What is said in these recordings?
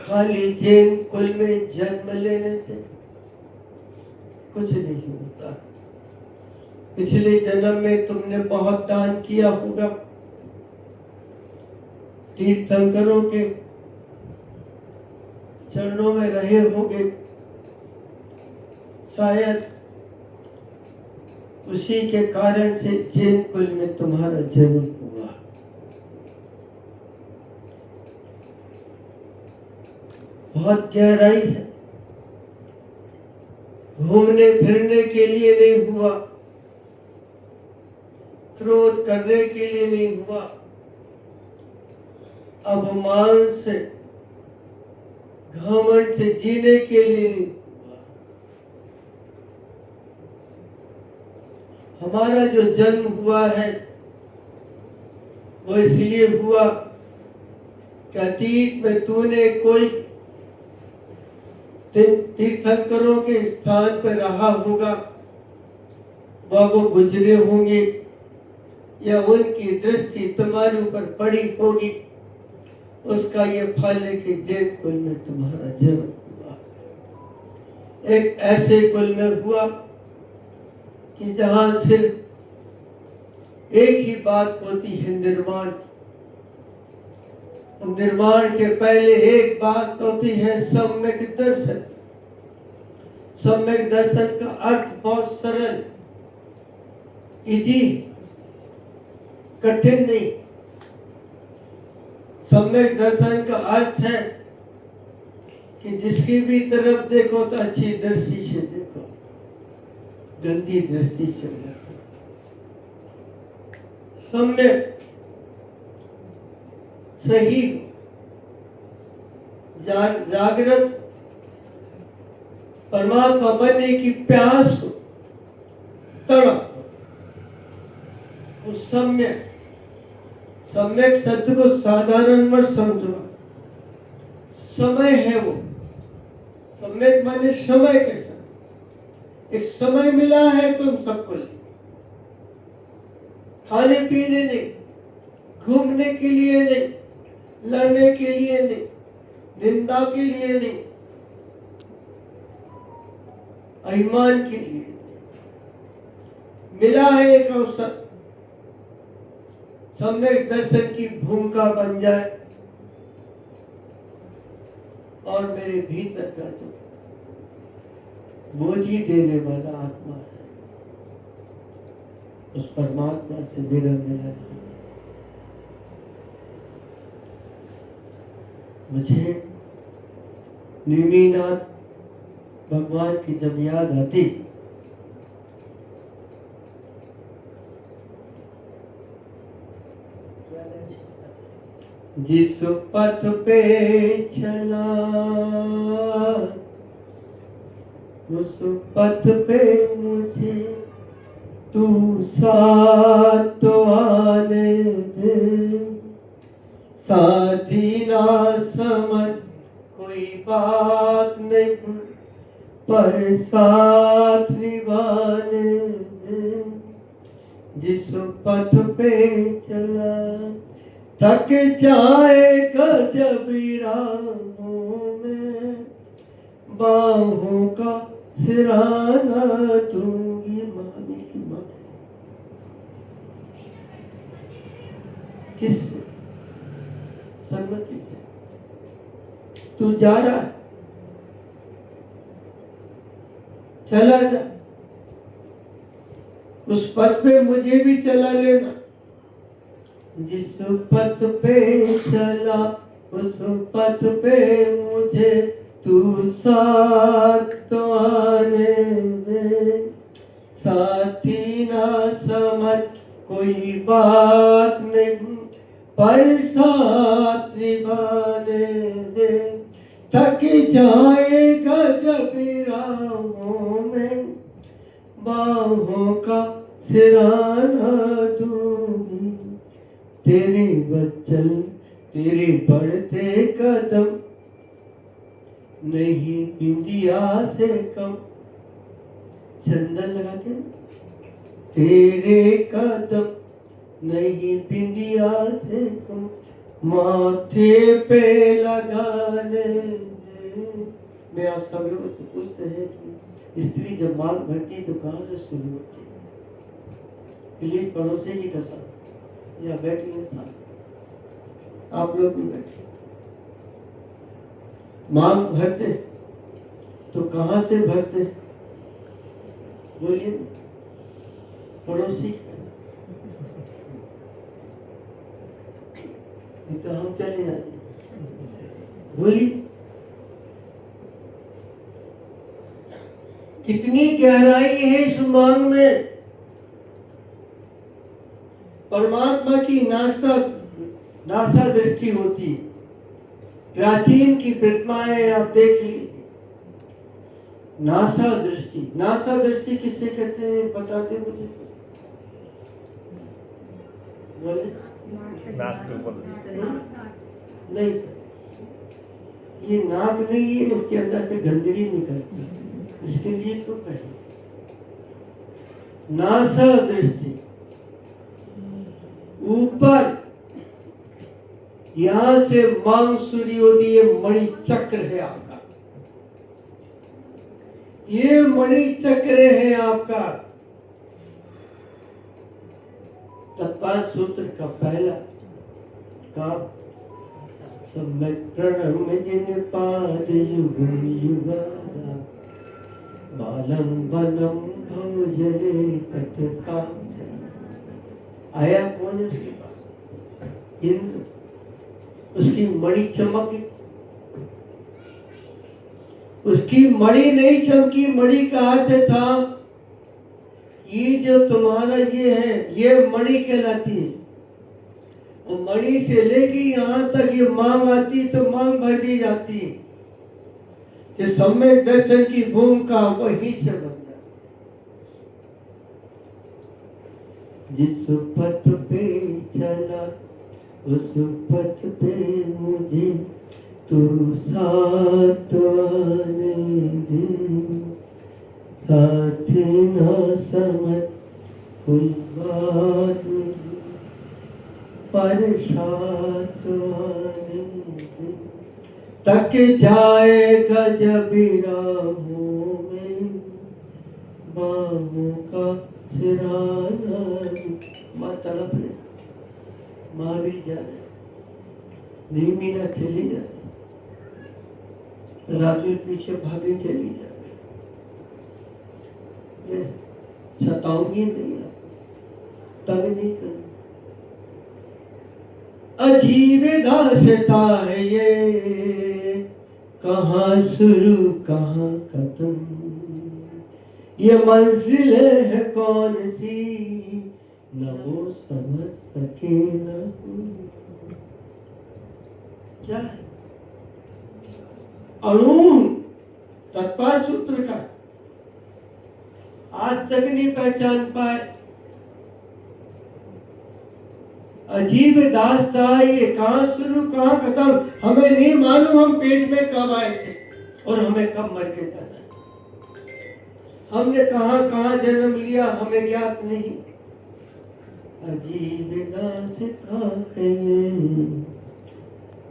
खाली जैन कुल में जन्म लेने से कुछ नहीं होता। पिछले जन्म में तुमने बहुत दान किया होगा, तीर्थंकरों के चरणों में रहे होगे, शायद उसी के कारण से जैन कुल में तुम्हारा जन्म हुआ। बहुत गहराई है, घूमने फिरने के लिए नहीं हुआ, क्रोध करने के लिए नहीं हुआ, अभिमान से घमंड से जीने के लिए नहीं हुआ। हमारा जो जन्म हुआ है वो इसलिए हुआ कि अतीत में तूने कोई तीर्थंकरों के स्थान पर रहा होगा, वह वो गुजरे होंगे या उनकी दृष्टि तुम्हारे ऊपर पड़ी होगी, उसका ये फल है कि जैन कुल में तुम्हारा जन्म हुआ। एक ऐसे कुल में हुआ कि जहां सिर्फ एक ही बात होती है, निर्माण। निर्माण के पहले एक बात होती है सम्यक दर्शन। सम्यक दर्शन का अर्थ बहुत सरल, इजी, कठिन नहीं। सम्यक दर्शन का अर्थ है कि जिसकी भी तरफ देखो तो अच्छी दृष्टि से देखो, गंदी दृष्टि से देखो। सम्यक सही, जागृत परमात्मा बनने की प्यास हो, तड़प हो, उस सम्यक। सम्यक शब्द को साधारण मत समझो, समय है वो। सम्यक माने समय के साथ एक समय मिला है तुम सबको, खाने पीने नहीं, घूमने के लिए नहीं, लड़ने के लिए नहीं, निंदा के लिए नहीं, अभिमान के लिए मिला है एक अवसर। सम्यक दर्शन की भूमिका बन जाए और मेरे भीतर का जो बोझी देने वाला आत्मा है, उस परमात्मा से मेरा मिलन है। मुझे नेमिनाथ भगवान की जब याद आती, जिस पथ पे चला उस पथ पे मुझे तू साथ तो आने दे, साथी ना समझ कोई बात नहीं, पर साथ निभाने दे। जिस पथ पे चला थक जाएगा जब राहों में, बाहों का सिराना दूंगी। मामी की माँ किस सम्मति से तू जा रहा है, चला जा, उस पथ पे मुझे भी चला लेना। जिस पथ पे चला उस पथ पे मुझे तू साथ तो आने दे, साथी ना समझ कोई बात नहीं, पर साथ निभाने दे। थक जाएगा जब राहों में, बाहों का सिराना दूंगी। तेरे बच्चन तेरे बढ़ते कदम नहीं बिंदिया से कम। चंदन लगाते तेरे कदम नहीं बिंदिया से कम, माथे पे लगाने दे। मैं आप सब लोगों से पूछते हैं कि स्त्री जब मांग भरती है तो कहाँ से शुरू होती है? प्लीज पड़ोसी की कसम, या बैठी है साथ, आप लोग भी बैठे, मांग भरते तो कहाँ से भरते? बोलिए, पड़ोसी की कसम। तो हम चले जाते, बोलिए कितनी गहराई है इस मांग में। परमात्मा की नासा दृष्टि होती। प्राचीन की प्रतिमाएं आप देख लीजिए, नासा दृष्टि किससे कहते हैं बताते मुझे? बोले नहीं, ये नाक नहीं है, इसके अंदर से गंदगी निकलती है, इसके लिए तो कहें नासा दृष्टि। ऊपर यहां से मांग सूर्य होती है, मणि चक्र है आपका, ये मणि चक्र है आपका। तत्पाल सूत्र का पहला का सब में प्रणम जिन पाद युगम युगादा बालम बनम भोजने पतका। आया कौन है उसके पास? इंद्र। उसकी मणि चमकी, उसकी मणि नहीं चमकी, मणि का अर्थ था ये जो तुम्हारा ये है, ये मणि कहलाती है। और मणि से लेके यहां तक ये मांग आती तो मांग भर दी जाती है। ये सम्यक दर्शन की भूमिका वही से बन जाती है। जिस पथ पे चला उस पथ पे मुझे तू साथ आने दे, साथ ना समझ कोई बात नहीं, पर साथ आने दे। तक जाएगा जब राहों में बाहों का सिराना। माँ तड़प रहे, माँ भी जा रहे, नहीं मीना चली जा रही, राजू पीछे भागे चली जा रही। सताऊंगी नहीं, तंग नहीं करूंगी। अजीब दास्तां है ये, कहाँ शुरू कहाँ खत्म, ये मंजिल है कौन सी, न वो समझ सके न क्या है। अणु तत्पर सूत्र का आज तक नहीं पहचान पाए। अजीब दास्तां ये, कहाँ शुरू कहाँ खत्म, हमें नहीं मालूम हम पेट में कब आए थे और हमें कब मर के जाना है। हमने कहाँ कहाँ जन्म लिया हमें ज्ञात नहीं। अजीब दास्तां है ये,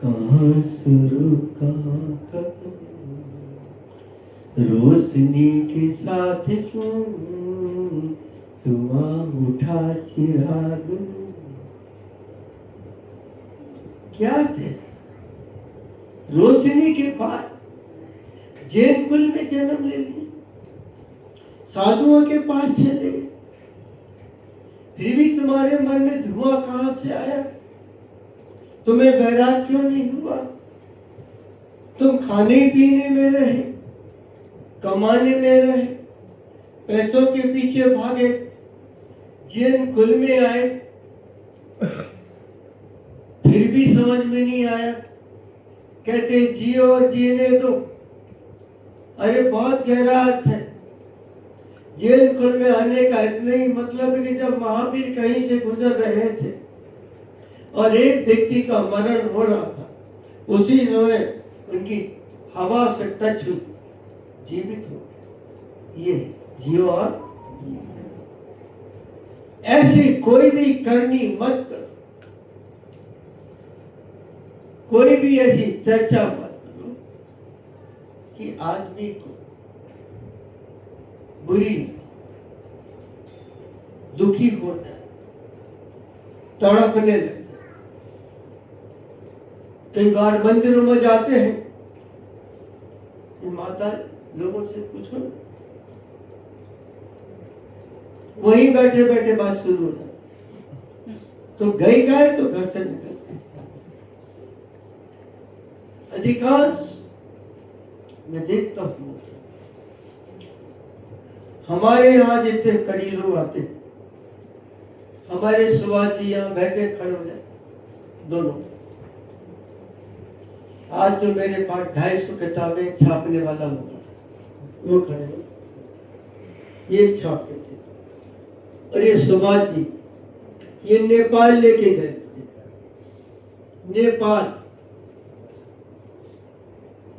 कहाँ शुरू कहाँ खत्म, रोशनी के साथ क्यों धुआं उठा चिराग। क्या थे? रोशनी के बाद जैन कुल में जन्म ले लिया, साधुओं के पास चले गए, फिर भी तुम्हारे मन में धुआं कहां से आया? तुम्हें बैराग क्यों नहीं हुआ? तुम खाने पीने में रहे, कमाने में रहे, पैसों के पीछे भागे, जैन कुल में आए, फिर भी समझ में नहीं आया। कहते जियो और जीने दो। अरे बहुत गहरा अर्थ है। जैन कुल में आने का इतना ही मतलब है कि जब महावीर कहीं से गुजर रहे थे और एक व्यक्ति का मरण हो रहा था, उसी समय उनकी हवा से टच हुई, जीवित हो गए। ये जियो और ऐसी कोई भी करनी मत करो। कोई भी ऐसी चर्चा मत करो कि आदमी को बुरी दुखी हो जाए, तड़पने लगे। कई बार मंदिरों में जाते हैं कि माता लोगों से पूछो, वहीं बैठे बैठे बात शुरू हो जाती। तो गई गए तो घर से निकलते। अधिकांश मैं देखता हूँ हमारे यहाँ जितने कड़ी लोग आते हैं, हमारे सुभाष जी यहाँ बैठे खड़े हो जाए दोनों। आज जो मेरे पास 250 किताबें छापने वाला होगा, वो खड़े हो, ये छापते थे। और ये सुभाष जी ये नेपाल लेके गए। नेपाल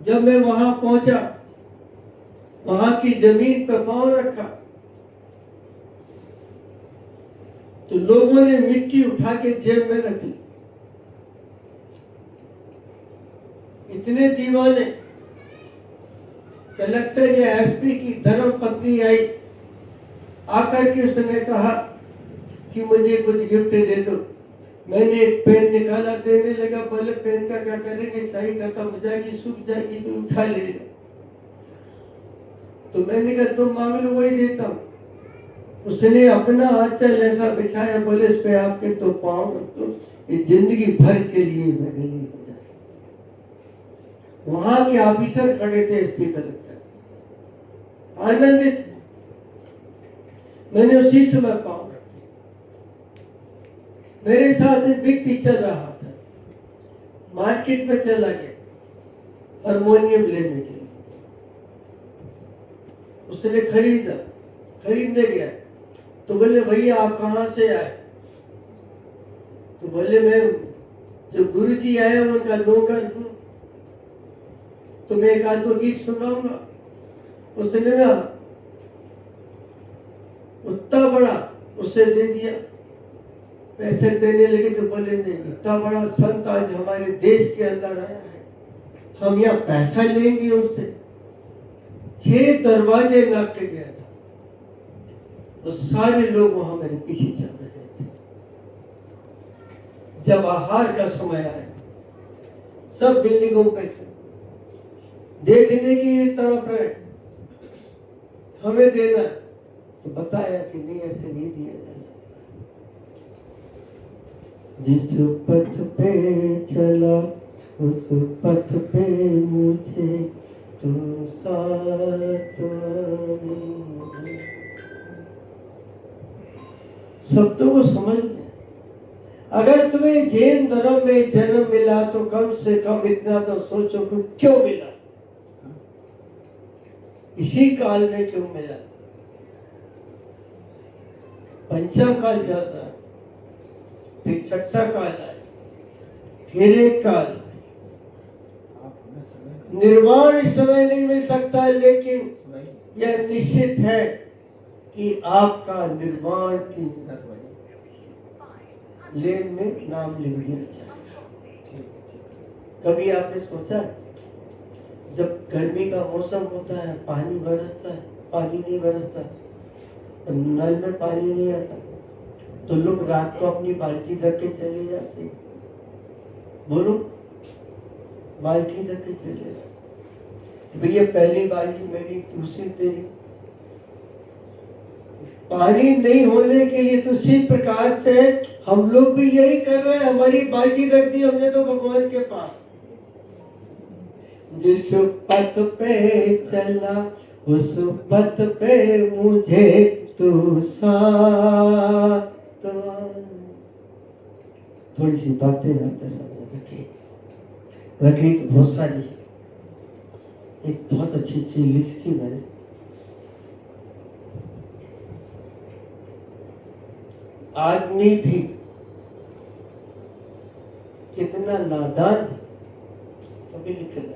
जब मैं वहां पहुंचा, वहां की जमीन पर पांव रखा तो लोगों ने मिट्टी उठा के जेब में रखी। इतने दीवाने। कलेक्टर या एसपी की धर्म पत्नी आई, आकर के उसने कहा कि मुझे कुछ गिफ्ट दे दो। मैंने एक पेन निकाला, देने लगा। बोले पेन का क्या करेंगे, स्याही खत्म हो जाएगी, सूख जाएगी, तो उठा लेगा। तो मैंने कहा तुम मांग लो, वही देता हूँ। उसने अपना आंचल ऐसा बिछाया, बोले इस पे आपके तो पाँव रख दो, ये जिंदगी भर के लिए मेरे लिए हो जाए। वहां के ऑफिसर खड़े थे, एसपी कलेक्टर, आनंदित। मैंने उसी समय पाँव रखे। मेरे साथ एक व्यक्ति चल रहा था, मार्केट में चला गया हारमोनियम लेने के लिए। उसने खरीदने गया। तो बोले भैया आप कहाँ से आए? तो बोले मैं जो गुरुजी आए उनका नौकर हूँ, तो मैं एक आध दो गीत सुनाऊंगा। उसने कहा उतना बड़ा, उसे दे दिया। पैसे देने लगे तो बोले नहीं, इतना बड़ा संत आज हमारे देश के अंदर आया है, हम यहाँ पैसा लेंगे उससे। 6 दरवाजे नाप के गया था, तो सारे लोग वहां मेरे पीछे चल रहे थे। जब आहार का समय आया, सब बिल्डिंगों पे थे, देखने की तरफ रहे, हमें देना। तो बताया कि नहीं, ऐसे नहीं दिया जा सकता। जिस पथ पे चला उस पथ पे मुझे तू साथ। शब्दों को समझ ले। अगर तुम्हें जैन धर्म में जन्म मिला तो कम से कम इतना तो सोचो कि क्यों मिला, इसी काल में क्यों मिला। पंचम काल जाता है, फिर छठा काल आए, फिर एक काल। निर्वाण समय नहीं मिल सकता, लेकिन यह निश्चित है कि आपका निर्वाण की लेन में नाम लिख दिया जाए। कभी आपने सोचा जब गर्मी का मौसम होता है, पानी बरसता है, पानी नहीं बरसता, नल में पानी नहीं आता, तो लोग रात को अपनी बाल्टी रख के चले जाते हैं। बोलो, बाल्टी रख के चले जाते। भैया पहली बाल्टी मेरी, दूसरी तेरी। पानी नहीं होने के लिए तो उसी प्रकार से हम लोग भी यही कर रहे हैं। हमारी बाल्टी रख दी हमने तो भगवान के पास। जिस पथ पे चला उस पथ पे मुझे तू साथ। थोड़ी सी बातें आपके सामने रखी तो बहुत सारी। एक बहुत अच्छी चीज लिखी थी मैंने, आदमी भी कितना नादान है, अभी लिख रहा है।